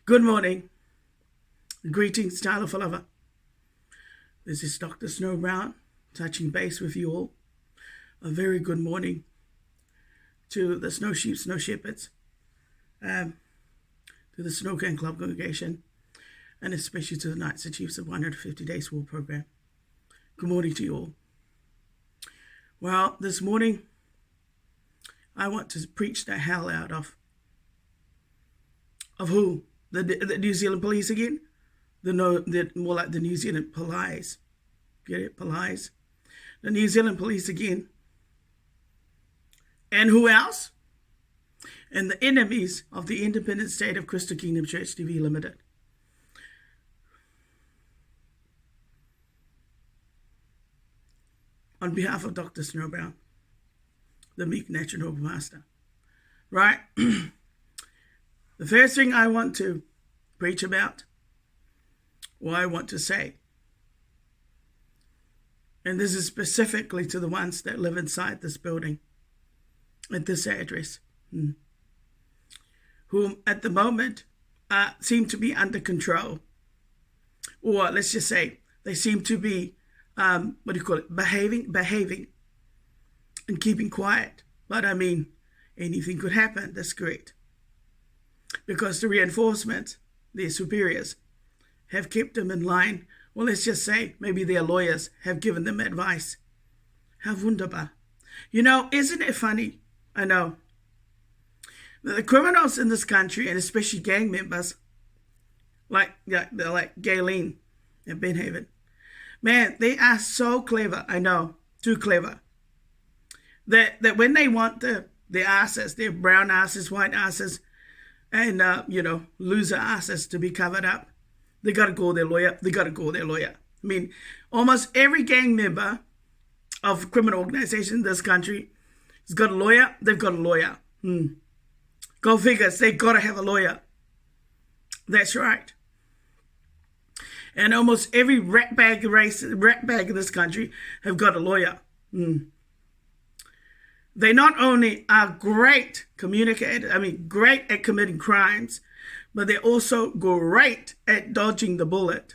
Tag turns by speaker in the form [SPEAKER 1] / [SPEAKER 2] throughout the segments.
[SPEAKER 1] Good morning. Greetings, Tyler Lover. This is Dr. Snow Brown touching base with you all. A very good morning to the Snow Sheep, Snow Shepherds, to the Snow Gang Club congregation, and especially to the Knights and Chiefs of 150 Days War Program. Good morning to you all. Well, this morning, I want to preach the hell out of who? The New Zealand police again? More like the New Zealand police. Get it? Police. The New Zealand police again. And who else? And the enemies of the independent state of Crystal Kingdom Church TV Limited. On behalf of Dr. Snow Brown, the meek natural master. Right? The first thing I want to preach about, or I want to say, and this is specifically to the ones that live inside this building, at this address, whom at the moment seem to be under control, or let's just say they seem to be, behaving and keeping quiet. But I mean, anything could happen, that's great. Because the reinforcement, their superiors, have kept them in line. Well, let's just say maybe their lawyers have given them advice. How wunderbar. You know, isn't it funny? I know. The criminals in this country, and especially gang members, like Galen and Benhaven, man, they are so clever. I know, too clever. That when they want their asses, their brown asses, white asses, and, loser asses to be covered up, they got to call their lawyer. I mean, almost every gang member of criminal organization in this country has got a lawyer. They've got a lawyer. Go figures. They got to have a lawyer. That's right. And almost every ratbag in this country have got a lawyer. They not only are great communicators, great at committing crimes, but they're also great at dodging the bullet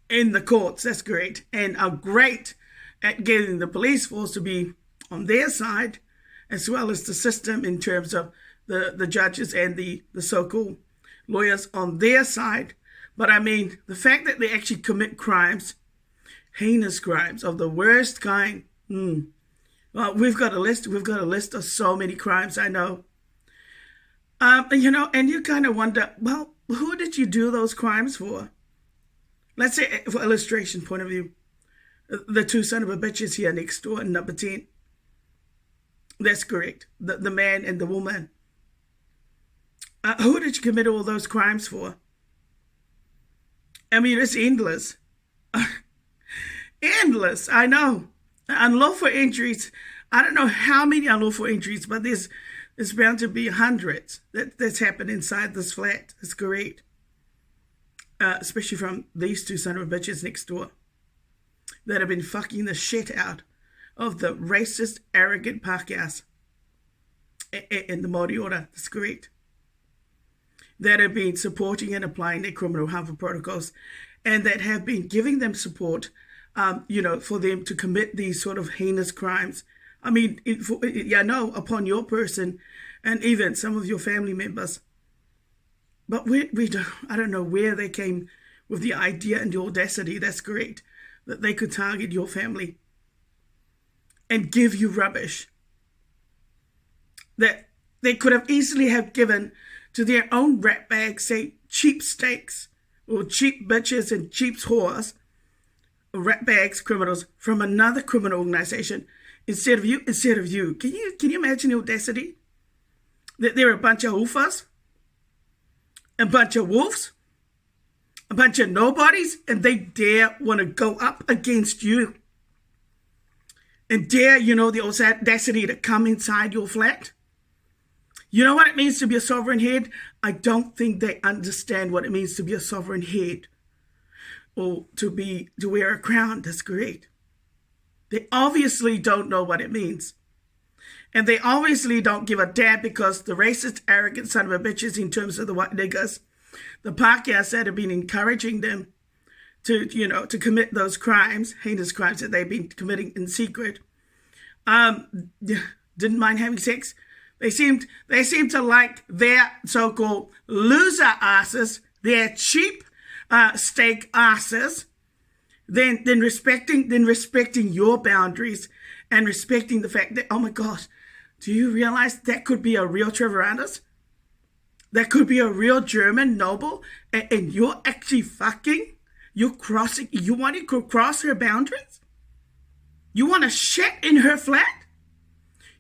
[SPEAKER 1] in the courts. That's great. And are great at getting the police force to be on their side, as well as the system in terms of the judges and the so-called lawyers on their side. But I mean, the fact that they actually commit crimes, heinous crimes of the worst kind. Well, we've got a list of so many crimes, I know. And you kind of wonder, well, who did you do those crimes for? Let's say, for illustration point of view, the two son of a bitches here next door in number 10. That's correct. The man and the woman. Who did you commit all those crimes for? I mean, it's endless. Endless, I know. Unlawful entries, I don't know how many unlawful entries, but there's bound to be hundreds that's happened inside this flat. That's correct. Especially from these two son of a bitches next door that have been fucking the shit out of the racist, arrogant Pākehās in the Māori order. That's correct. That have been supporting and applying their criminal harmful protocols, and that have been giving them support for them to commit these sort of heinous crimes. I mean, upon your person and even some of your family members. But I don't know where they came with the idea and the audacity, that's correct, that they could target your family and give you rubbish that they could have easily have given to their own rat bags, say cheap steaks or cheap bitches and cheap whores, rat bags, criminals from another criminal organization instead of you. Can you imagine the audacity? That they're a bunch of hoofers, a bunch of wolves, a bunch of nobodies, and they dare want to go up against you. And dare, the audacity to come inside your flat. You know what it means to be a sovereign head? I don't think they understand what it means to be a sovereign head. Or to wear a crown. That's great. They obviously don't know what it means. And they obviously don't give a damn because the racist, arrogant son of a bitches in terms of the white niggers, the Pakistas that have been encouraging them to, to commit those crimes, heinous crimes that they've been committing in secret, didn't mind having sex. They seemed to like their so-called loser asses, their cheap steak asses, then respecting your boundaries and respecting the fact that, oh my gosh, do you realize that could be a real Trevor Anders? That could be a real German noble, and you're actually fucking? You want to cross her boundaries? You want to shit in her flat?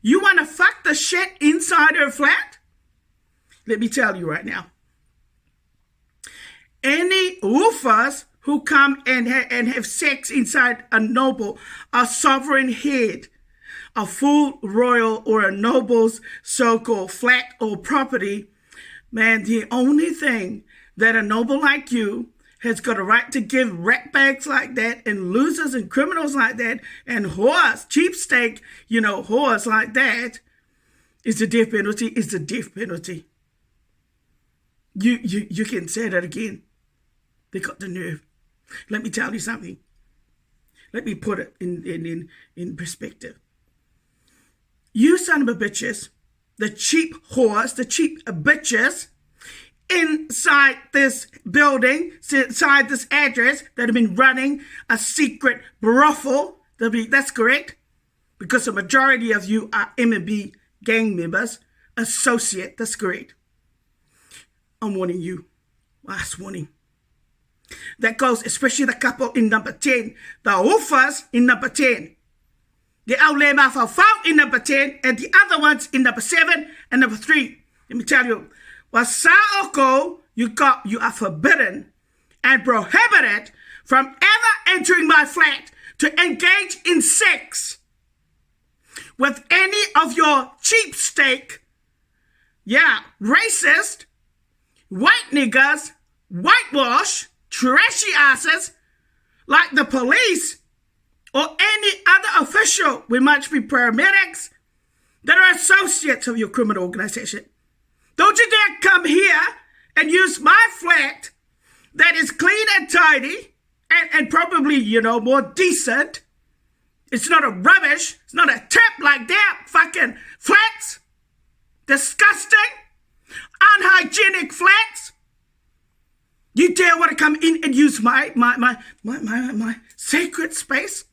[SPEAKER 1] You want to fuck the shit inside her flat? Let me tell you right now. Any woofers who come and have sex inside a noble, a sovereign head, a full royal or a noble's so-called flat or property, man, the only thing that a noble like you has got a right to give ratbags like that and losers and criminals like that and whores, cheapsteak, whores like that is the death penalty, You can say that again. They got the nerve. Let me tell you something. Let me put it in perspective. You son of a bitches, the cheap whores, the cheap bitches inside this building, inside this address that have been running a secret brothel. That's correct, because the majority of you are Mmbs gang members, associate. That's correct. I'm warning you. Last warning. That goes especially the couple in number 10, the woofers in number 10. The Aule Mafau in number 10, and the other ones in number 7 and number 3. Let me tell you, Wasaoko, you are forbidden and prohibited from ever entering my flat to engage in sex with any of your cheapsteak, racist, white niggers, whitewash, trashy asses like the police or any other official. We might be paramedics that are associates of your criminal organization. Don't you dare come here and use my flat that is clean and tidy and probably, more decent. It's not a rubbish. It's not a tip like that fucking flats. Disgusting. Unhygienic flats. You dare want to come in and use my sacred space?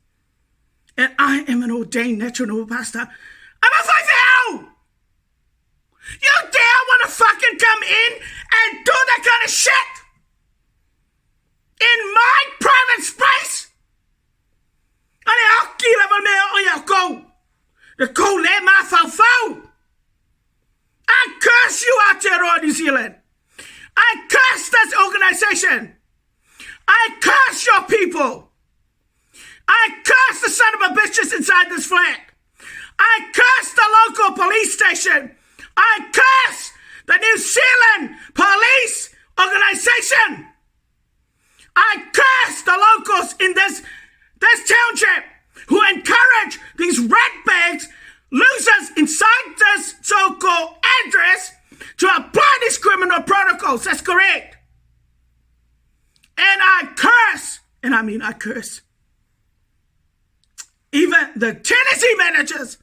[SPEAKER 1] And I am an ordained natural noble pastor. I'm a five-year-old. You dare want to fucking come in and do that kind of shit in my private space? I curse you out there, New Zealand. I curse this organization. I curse your people. I curse the son of a bitches inside this flat. I curse the local police station. I curse the New Zealand police organization. I curse the locals in this township who encourage these ratbags, losers inside this so-called address to apply these criminal protocols. That's correct. And I curse, and I mean I curse, even the Tennessee managers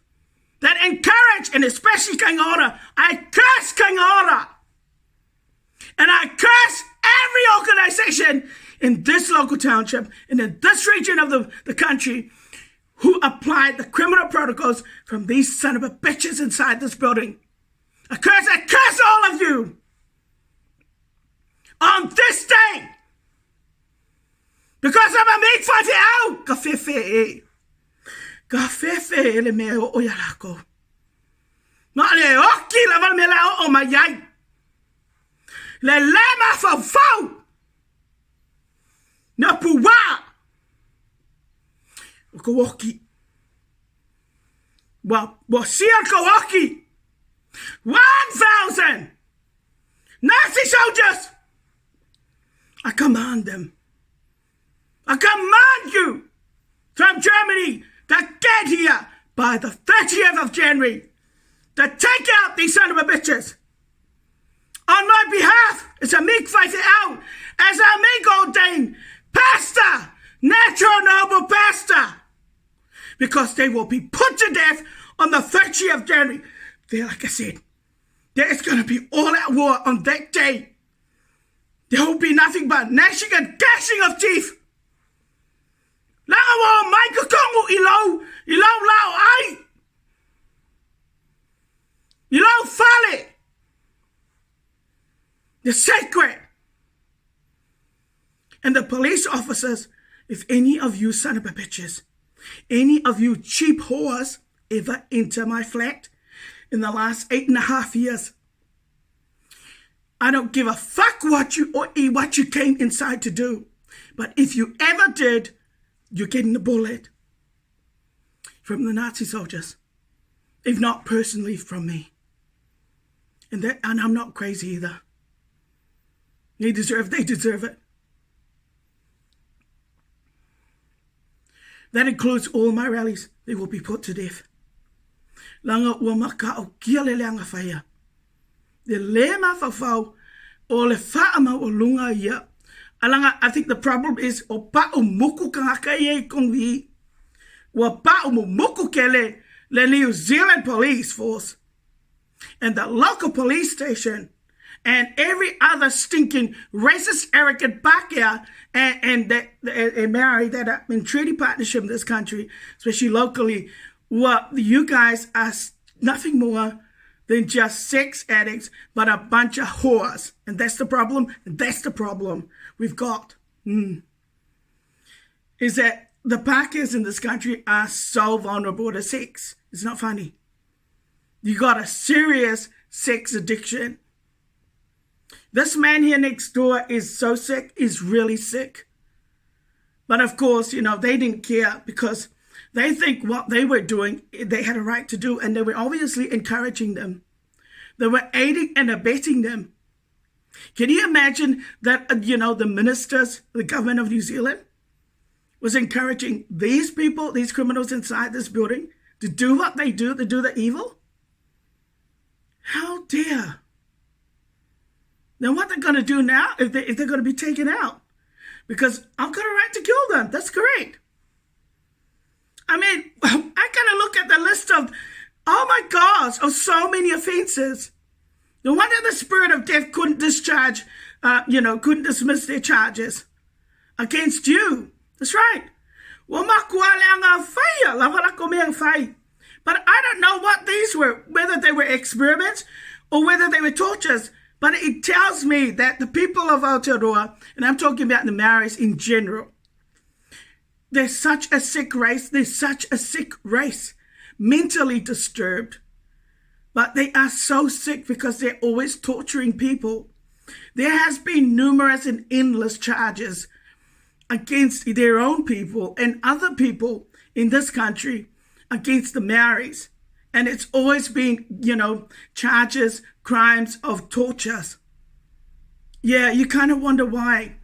[SPEAKER 1] that encourage, and especially King Ora. I curse King Ora. And I curse every organization in this local township and in this region of the country who applied the criminal protocols from these son of a bitches inside this building. I curse all of you on this day because I'm a meat fighter. Kafefe le me o yalako. Ma le oki la val me la o mayai. Le lema fa fau. Na puwa. Kowoki. Well, siya Kowoki. 1,000 Nazi soldiers. I command them. I command you from Germany to get here by the 30th of January to take out these son of a bitches. On my behalf, it's a me fighting out as a me ordained pastor, natural noble pastor, because they will be put to death on the 30th of January. There, like I said, there is going to be all-out war on that day. There will be nothing but gnashing and gashing of teeth. Langawa mai kakongo ilaw lao ai. Ilaw fale. The sacred. And the police officers, if any of you son of a bitches, any of you cheap whores ever enter my flat in the last 8.5 years, I don't give a fuck what you came inside to do. But if you ever did, you're getting a bullet from the Nazi soldiers, if not personally from me. And I'm not crazy either. They deserve it. That includes all my rallies. They will be put to death. Langa wamaka o kia le leanga whaia. The lema whawhau o le whaama o lunga ia. Alanga, I think the problem is o pa o muku kangaka ie kongwi. Wa pa o muku ke le New Zealand Police Force and the local police station and every other stinking racist, arrogant Pākehā and Maori that are in treaty partnership in this country, especially locally, well, you guys are nothing more than just sex addicts, but a bunch of whores. And that's the problem. That's the problem we've got. Is that the Pākehās in this country are so vulnerable to sex. It's not funny. You got a serious sex addiction. This man here next door is so sick, is really sick. But of course, you know, they didn't care because they think what they were doing, they had a right to do, and they were obviously encouraging them. They were aiding and abetting them. Can you imagine that, you know, the ministers, the government of New Zealand was encouraging these people, these criminals inside this building to do what they do, to do the evil? How dare? Then what they're going to do now if they're going to be taken out? Because I've got a right to kill them. That's correct. I mean, I kind of look at the list of, oh my gosh, of so many offenses. The one that the spirit of death couldn't discharge, couldn't dismiss their charges against you. That's right. But I don't know what these were, whether they were experiments or whether they were tortures. But it tells me that the people of Aotearoa, and I'm talking about the Maoris in general, they're such a sick race. They're such a sick race, mentally disturbed. But they are so sick because they're always torturing people. There has been numerous and endless charges against their own people and other people in this country against the Maoris. And it's always been, charges, crimes of tortures. Yeah, you kind of wonder why.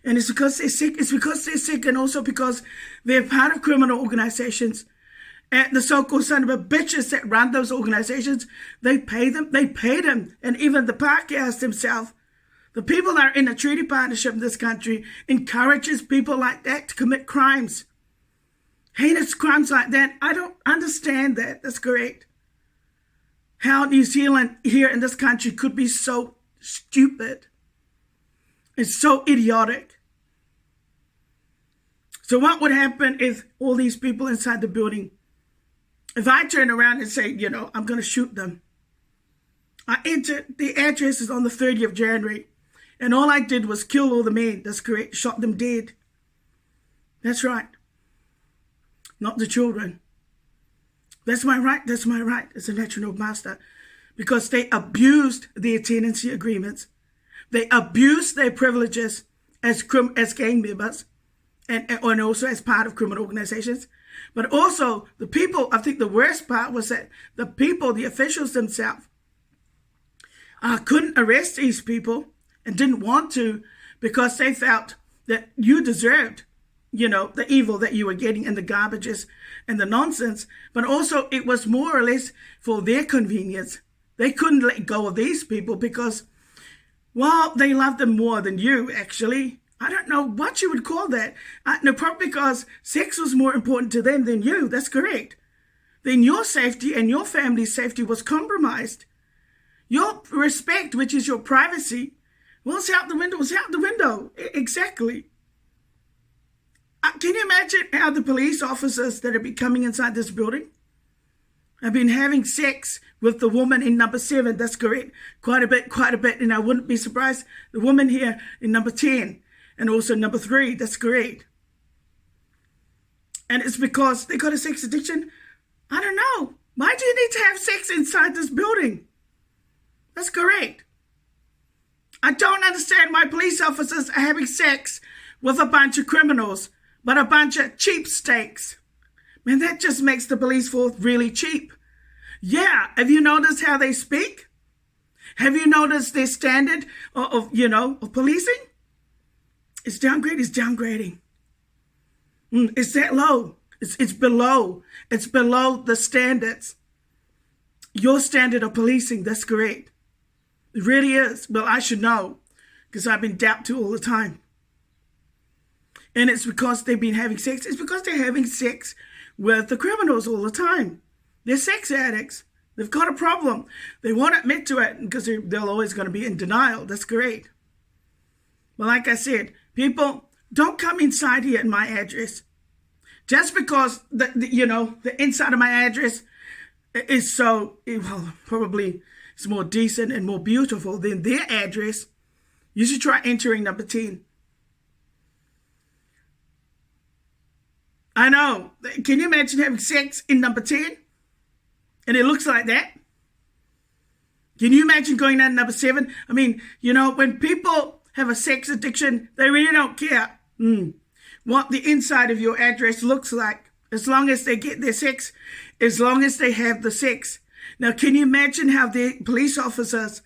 [SPEAKER 1] And it's because they're sick. It's because they're sick and also because they're part of criminal organizations. And the so-called son of a bitches that run those organizations, they pay them. They pay them. And even the Pākehās themselves, the people that are in a treaty partnership in this country, encourages people like that to commit crimes. Heinous crimes like that. I don't understand that. That's correct. How New Zealand here in this country could be so stupid. It's so idiotic. So what would happen if all these people inside the building, if I turn around and say, I'm going to shoot them. I entered, the address is on the 30th of January. And all I did was kill all the men. That's correct. Shot them dead. That's right. Not the children. That's my right. That's my right as a national master. Because they abused their tenancy agreements. They abused their privileges as gang members and also as part of criminal organizations. But also the people, I think the worst part was that the people, the officials themselves, couldn't arrest these people and didn't want to because they felt that you deserved the evil that you were getting and the garbages and the nonsense, but also it was more or less for their convenience. They couldn't let go of these people because, well, they loved them more than you, actually. I don't know what you would call that. No, probably because sex was more important to them than you. That's correct. Then your safety and your family's safety was compromised. Your respect, which is your privacy, well, it's out the window. It's out the window. Exactly. Can you imagine how the police officers that have been coming inside this building have been having sex with the woman in number 7? That's correct. Quite a bit. And I wouldn't be surprised. The woman here in number 10 and also number 3. That's correct. And it's because they got a sex addiction. I don't know. Why do you need to have sex inside this building? That's correct. I don't understand why police officers are having sex with a bunch of criminals, but a bunch of cheapskates. Man, that just makes the police force really cheap. Yeah, have you noticed how they speak? Have you noticed their standard of policing? It's downgrading. It's that low. It's below. It's below the standards. Your standard of policing, that's correct. It really is. Well, I should know because I've been dapped to all the time. And it's because they've been having sex. It's because they're having sex with the criminals all the time. They're sex addicts. They've got a problem. They won't admit to it because they're always going to be in denial. That's great. But like I said, people, don't come inside here at my address. Just because the inside of my address is so, well, probably it's more decent and more beautiful than their address, you should try entering number 10. I know. Can you imagine having sex in number 10? And it looks like that. Can you imagine going down to number 7? I mean, when people have a sex addiction, they really don't care what the inside of your address looks like, as long as they get their sex, as long as they have the sex. Now, can you imagine how the police officers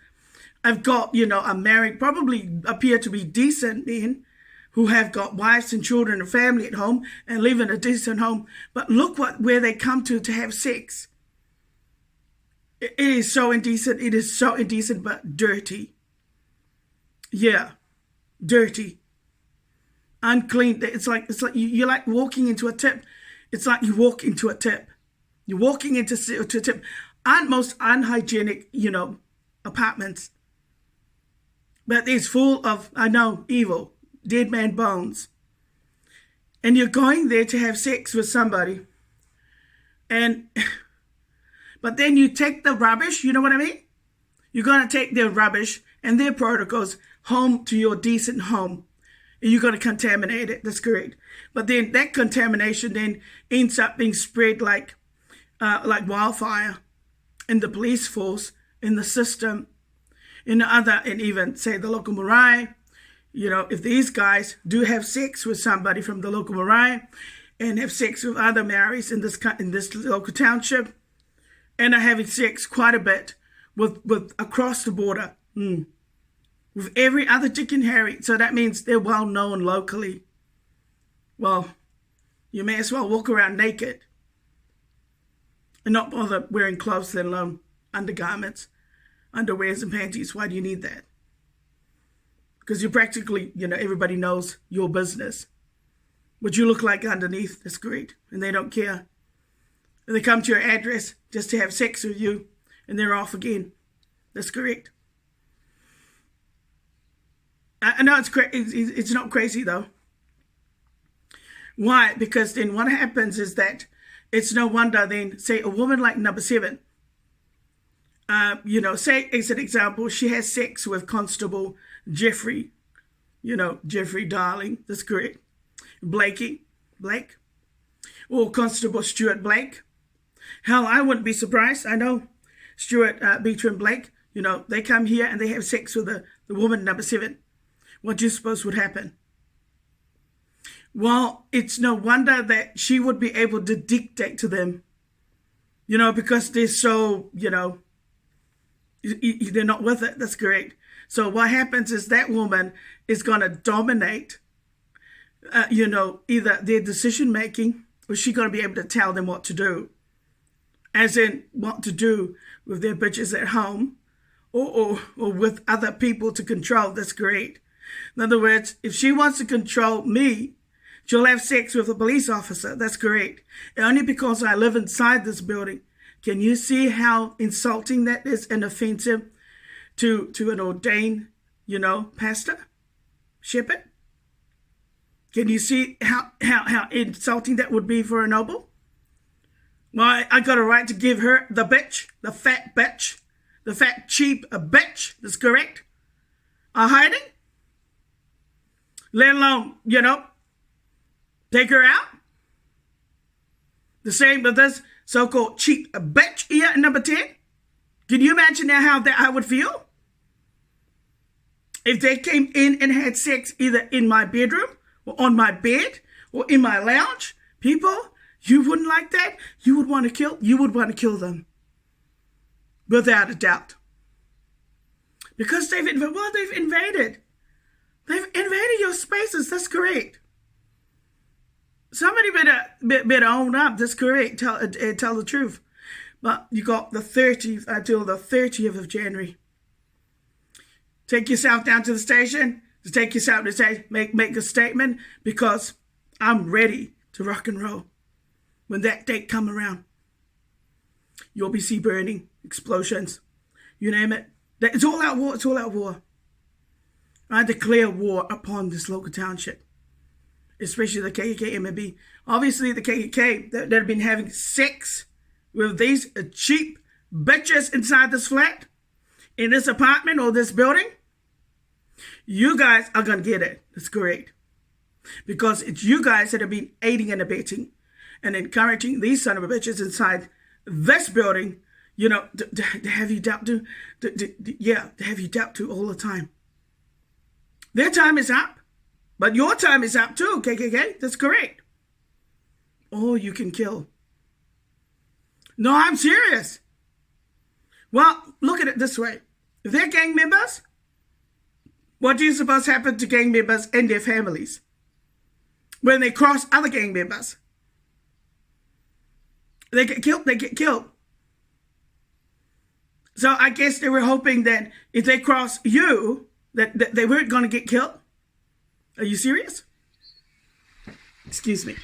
[SPEAKER 1] have got, are married, probably appear to be decent men who have got wives and children and family at home and live in a decent home. But look where they come to have sex. It is so indecent. It is so indecent, but dirty. Yeah, dirty. Unclean. It's like you're like walking into a tip. It's like you walk into a tip. You're walking into a tip. Most unhygienic, apartments. But it's full of, I know, evil, dead man bones. And you're going there to have sex with somebody. But then you take the rubbish, you know what I mean? You're going to take their rubbish and their protocols home to your decent home. And you're going to contaminate it. That's correct. But then that contamination then ends up being spread like wildfire in the police force, in the system, and even, say, the local marae. If these guys do have sex with somebody from the local marae and have sex with other Maoris in this local township, and are having sex quite a bit with across the border, with every other chicken Harry. So that means they're well known locally. Well, you may as well walk around naked and not bother wearing clothes, let alone undergarments, underwears and panties. Why do you need that? Because you practically, everybody knows your business. What you look like underneath, that's great. And they don't care. And they come to your address just to have sex with you, and they're off again. That's correct. I know it's not crazy, though. Why? Because then what happens is that it's no wonder then, say, a woman like number 7, say, as an example, she has sex with Constable Jeffrey, Jeffrey Darling, that's correct, Blake, or Constable Stuart Blake. Hell, I wouldn't be surprised. I know Stuart Beatram Blake, they come here and they have sex with the woman number 7. What do you suppose would happen? Well, it's no wonder that she would be able to dictate to them, because they're so, they're not with it. That's correct. So what happens is that woman is going to dominate either their decision making, or is she going to be able to tell them what to do? As in, what to do with their bitches at home, or with other people to control. That's great. In other words, if she wants to control me, she'll have sex with a police officer. That's great. And only because I live inside this building. Can you see how insulting that is and offensive to an ordained, pastor, shepherd? Can you see how insulting that would be for a noble? Well, I got a right to give her the bitch, the fat bitch, the fat cheap bitch. That's correct. A hiding? Let alone, take her out. The same with this so-called cheap bitch here at number 10. Can you imagine now how that I would feel? If they came in and had sex either in my bedroom or on my bed or in my lounge, people, you wouldn't like that? You would want to kill them. Without a doubt. Because they've invaded. They've invaded your spaces. That's correct. Somebody better own up. That's correct. Tell the truth. But you got the 30th until the 30th of January. Take yourself down to the station. Take yourself to say, make a statement, because I'm ready to rock and roll. When that date come around, you'll be see burning, explosions, you name it. It's all out war. It's all out war. I declare war upon this local township, especially the Kkk Mb. Obviously, the Kkk that have been having sex with these cheap bitches inside this flat, in this apartment or this building, you guys are going to get it. That's correct. Because it's you guys that have been aiding and abetting and encouraging these son of a bitches inside this building, to have you doubt to have you doubt to all the time. Their time is up, but your time is up too, Kkk. That's correct. Or you can kill. No, I'm serious. Well, look at it this way. If they're gang members, what do you suppose happened to gang members and their families when they cross other gang members? They get killed. So I guess they were hoping that if they cross you, that they weren't going to get killed. Are you serious? Excuse me.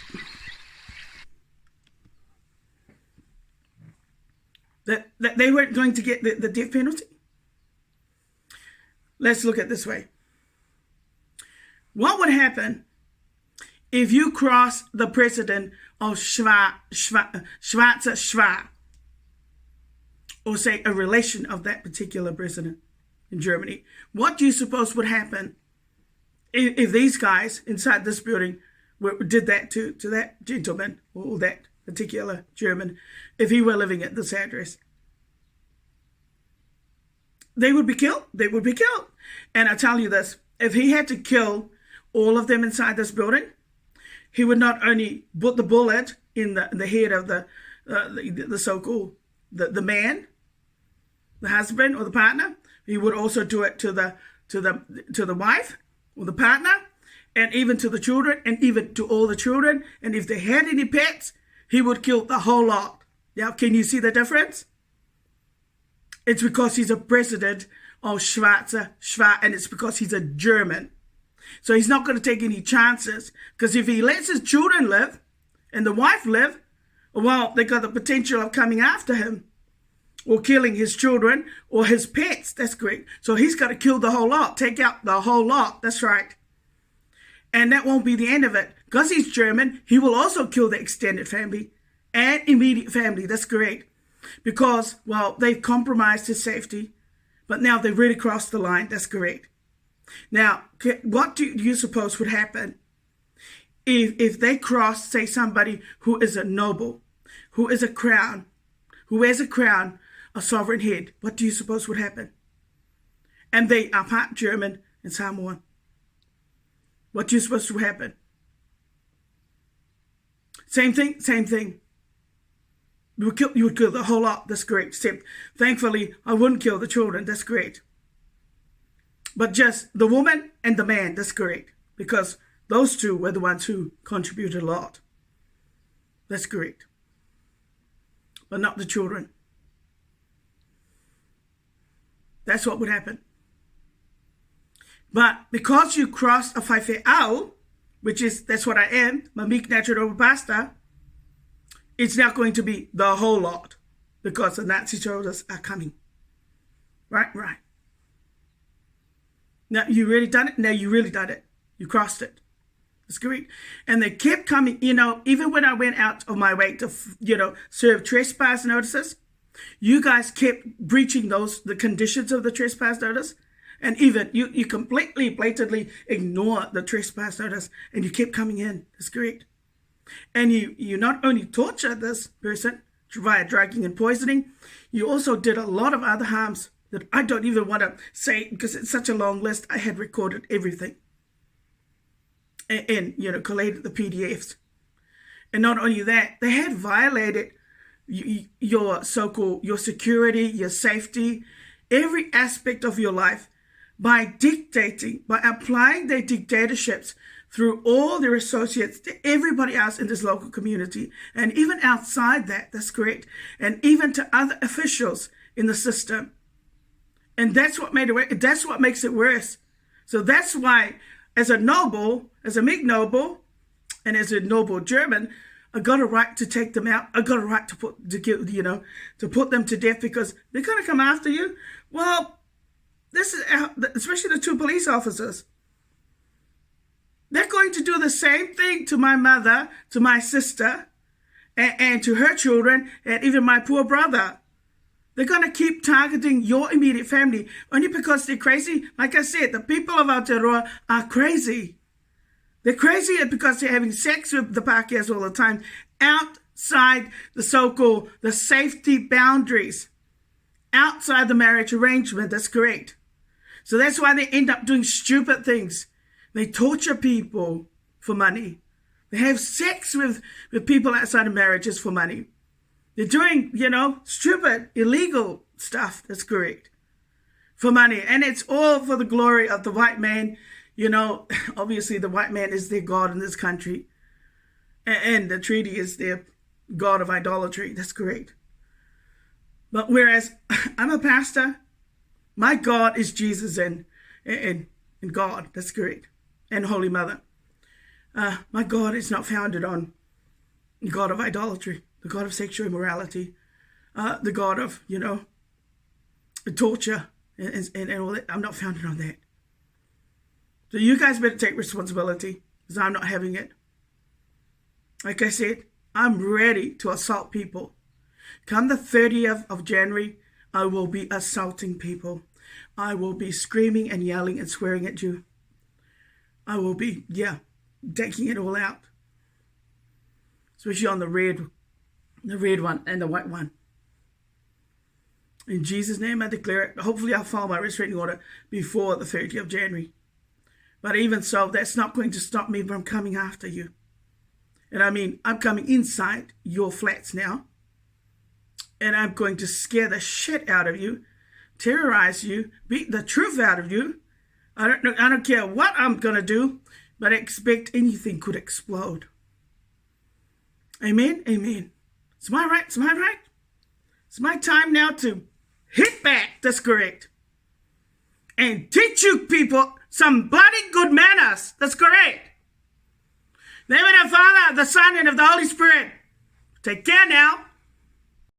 [SPEAKER 1] That they weren't going to get the death penalty? Let's look at it this way. What would happen if you cross the president of Schwarzer, or say a relation of that particular president in Germany? What do you suppose would happen if these guys inside this building did that to that gentleman or that particular German, if he were living at this address? They would be killed. They would be killed. And I tell you this, if he had to kill all of them inside this building, he would not only put the bullet in the head of the so-called the man, the husband or the partner. He would also do it to the wife or the partner, and even to the children, and even to all the children. And if they had any pets, he would kill the whole lot. Now, can you see the difference? It's because he's a president of Schwarzer, and it's because he's a German. So he's not going to take any chances, because if he lets his children live and the wife live, well, they got the potential of coming after him or killing his children or his pets. That's correct. So he's got to kill the whole lot, take out the whole lot. That's right. And that won't be the end of it. Because he's German, he will also kill the extended family and immediate family. That's correct. Because, well, they've compromised his safety, but now they've really crossed the line. That's correct. Now, what do you suppose would happen if they cross, say, somebody who is a noble, who is a crown, who wears a crown, a sovereign head? What do you suppose would happen? And they are part German and Samoan. What do you suppose would happen? Same thing, same thing. You would kill the whole lot. That's correct. Except, thankfully, I wouldn't kill the children. That's correct. But just the woman and the man. That's correct. Because Those two were the ones who contributed a lot. That's correct. But not the children. That's what would happen. But because you crossed a whaiwhe au, that's what I am, my meek natural pastor, it's now going to be the whole lot because the Nazi soldiers are coming. Right. Now, you really done it? Now, you really done it. You crossed it. It's great. And they kept coming, even when I went out of my way to, serve trespass notices, you guys kept breaching the conditions of the trespass notice. And even you completely, blatantly ignore the trespass notice and you kept coming in. That's great. And you not only tortured this person via drugging and poisoning, you also did a lot of other harms that I don't even want to say because it's such a long list. I had recorded everything and collated the PDFs. And not only that, they had violated your so-called, your security, your safety, every aspect of your life by applying their dictatorships through all their associates to everybody else in this local community. And even outside that, that's correct. And even to other officials in the system. And that's what that's what makes it worse. So that's why, as a meek noble, and as a noble German, I got a right to take them out. I got a right to put them to death because they're going to come after you. Well, this is especially the two police officers. They're going to do the same thing to my mother, to my sister, and to her children, and even my poor brother. They're going to keep targeting your immediate family only because they're crazy. Like I said, the people of Aotearoa are crazy. They're crazy because they're having sex with the Pākehās all the time outside the so-called the safety boundaries, outside the marriage arrangement. That's correct. So that's why they end up doing stupid things. They torture people for money. They have sex with people outside of marriages for money. They're doing, stupid, illegal stuff. That's correct. For money. And it's all for the glory of the white man. Obviously the white man is their God in this country. And the treaty is their God of idolatry. That's correct. But whereas I'm a pastor, my God is Jesus and God. That's correct. And Holy Mother. My God is not founded on the God of idolatry, the God of sexual immorality, the God of, torture and all that. I'm not founded on that. So you guys better take responsibility because I'm not having it. Like I said, I'm ready to assault people. Come the 30th of January, I will be assaulting people. I will be screaming and yelling and swearing at you. I will be, taking it all out. Especially on the red one and the white one. In Jesus' name I declare it. Hopefully I'll file my restraining order before the 30th of January. But even so, that's not going to stop me from coming after you. And I mean, I'm coming inside your flats now. And I'm going to scare the shit out of you, terrorize you, beat the truth out of you. I don't care what I'm going to do, but I expect anything could explode. Amen? Amen. It's my right. It's my right. It's my time now to hit back. That's correct. And teach you people some bloody good manners. That's correct. In the name of the Father, the Son, and of the Holy Spirit. Take care now.